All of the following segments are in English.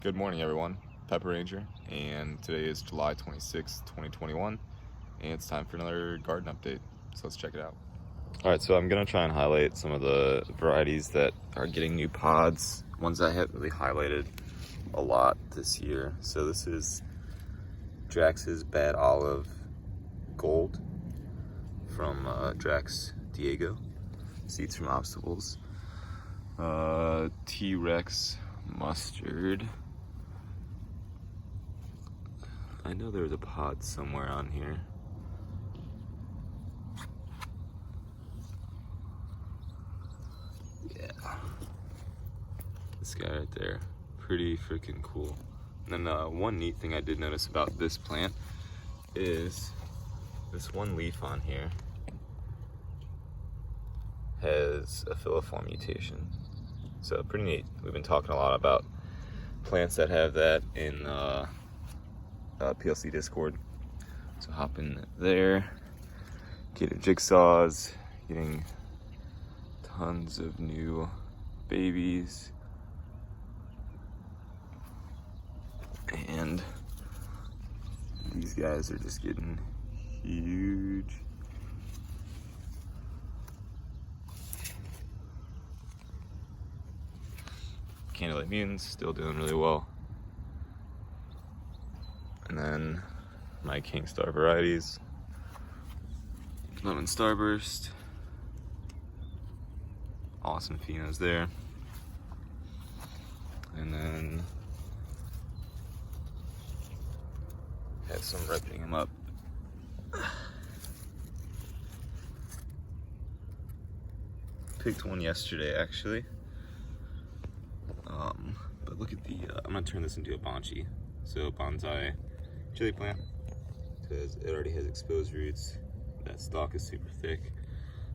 Good morning, everyone. Pepper Ranger, and today is July 26, 2021, and it's time for another garden update. So let's check it out. All right, so I'm gonna try and highlight some of the varieties that are getting new pods, ones I haven't really highlighted a lot this year. So this is Drax's Bad Olive Gold from Drax Diego, seeds from Obstacles. T-Rex Mustard. I know there's a pod somewhere on here. Yeah. This guy right there. Pretty freaking cool. And then one neat thing I did notice about this plant is this one leaf on here has a filiform mutation. So pretty neat. We've been talking a lot about plants that have that in PLC Discord. So hop in there, get your jigsaws, getting tons of new babies, and these guys are just getting huge. Candlelight Mutants still doing really well. And then my King Star varieties. Lemon Starburst. Awesome phenos there. And then had some ripening them up. Picked one yesterday actually. But look at the, I'm gonna turn this into a bonsai. So bonsai chili plant, because it already has exposed roots. That stalk is super thick.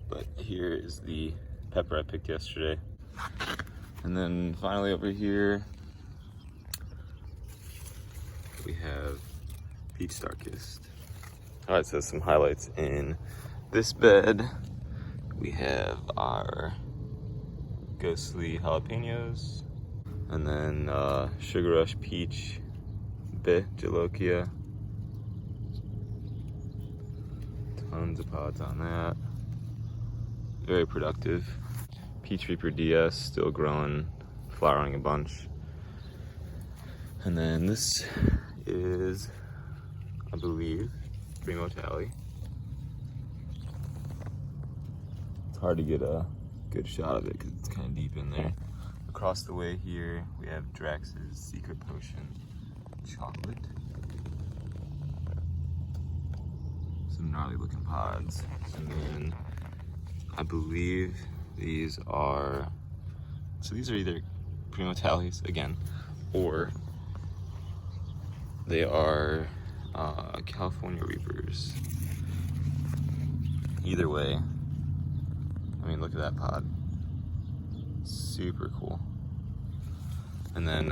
But here is the pepper I picked yesterday. And then finally over here, we have Peach Starkist. All right, so some highlights in this bed. We have our ghostly jalapenos, and then Sugar Rush Peach Jalokia. Tons of pods on that. Very productive. Peach Reaper DS still growing, flowering a bunch. And then this is, I believe, Primo Tally. It's hard to get a good shot of it because it's kind of deep in there. Across the way here, we have Drax's Secret Potion Chocolate. Some gnarly looking pods. And then I believe these are, so these are either Primo Tallies again, or they are California Reapers. Either way, I mean, look at that pod. Super cool. And then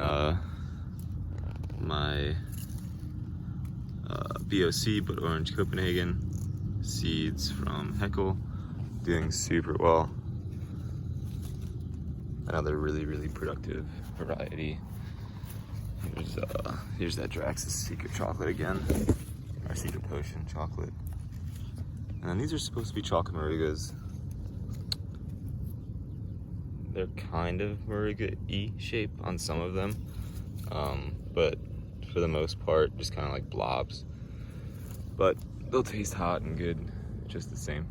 my BOC, but Orange Copenhagen seeds from Heckle, doing super well. Another really productive variety. Here's that Drax's Secret Chocolate again, our Secret Potion Chocolate. And these are supposed to be chocolate morugas. They're kind of moruga-y shape on some of them, but for the most part, just kind of like blobs. But they'll taste hot and good, just the same.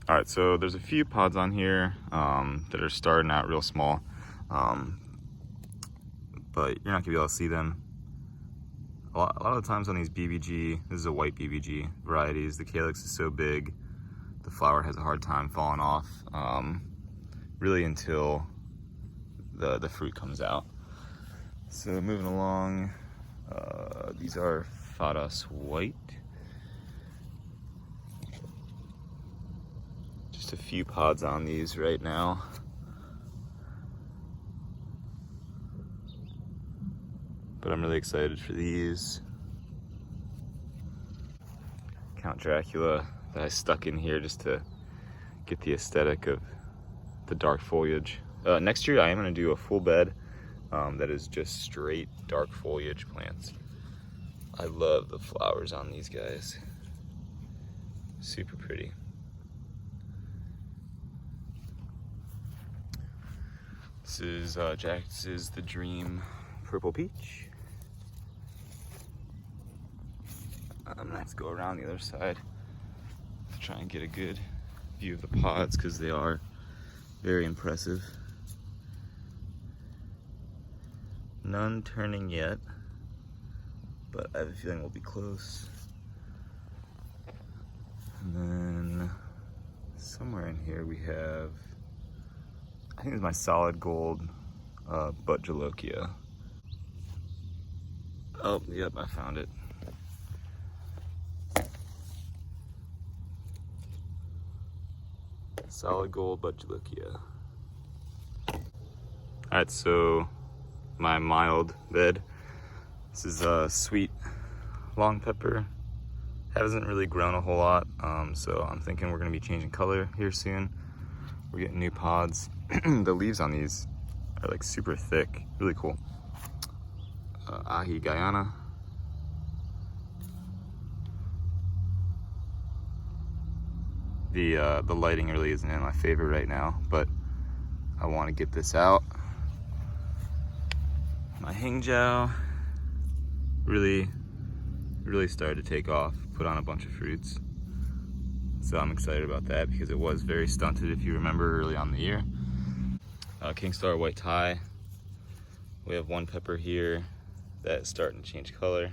All right, so there's a few pods on here that are starting out real small, but you're not gonna be able to see them. A lot of the times on these BBG, this is a white BBG varieties, the calyx is so big, the flower has a hard time falling off. Really until the fruit comes out. So moving along, these are Fadas White. Just a few pods on these right now. But I'm really excited for these. Count Dracula that I stuck in here just to get the aesthetic of the dark foliage. Next year I am going to do a full bed that is just straight dark foliage plants. I love the flowers on these guys. Super pretty. This is Jax's The Dream Purple Peach. Let's go around the other side to try and get a good view of the pods because they are very impressive. None turning yet, but I have a feeling we'll be close. And then somewhere in here we have, I think it's my solid gold butt Jolokia. Oh, yep, I found it. Solid gold butt Jolokia. Alright, so my mild bed. This is a sweet long pepper. Hasn't really grown a whole lot, so I'm thinking we're gonna be changing color here soon. We're getting new pods. The leaves on these are like super thick, really cool. Ahi Guyana. The lighting really isn't in my favor right now, but I want to get this out. My Hangzhou really started to take off, put on a bunch of fruits. So I'm excited about that because it was very stunted, if you remember, early on in the year. Kingstar White Thai. We have one pepper here that's starting to change color.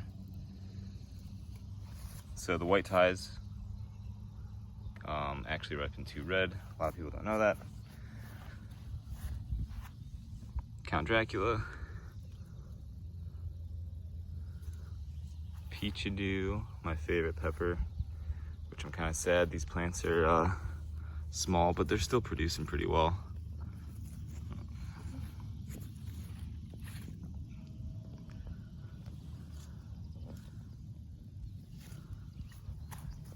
So the White Thais actually ripen to red. A lot of people don't know that. Count Dracula. Peachadoo, my favorite pepper, which I'm kind of sad these plants are small, but they're still producing pretty well.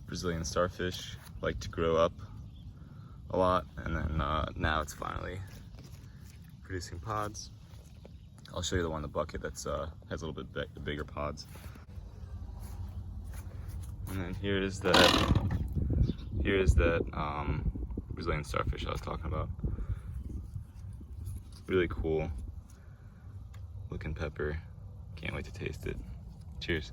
Brazilian starfish like to grow up a lot, and then now it's finally producing pods. I'll show you the one in the bucket that's has a little bit bigger pods. And then here's that Brazilian starfish I was talking about. Really cool looking pepper. Can't wait to taste it. Cheers.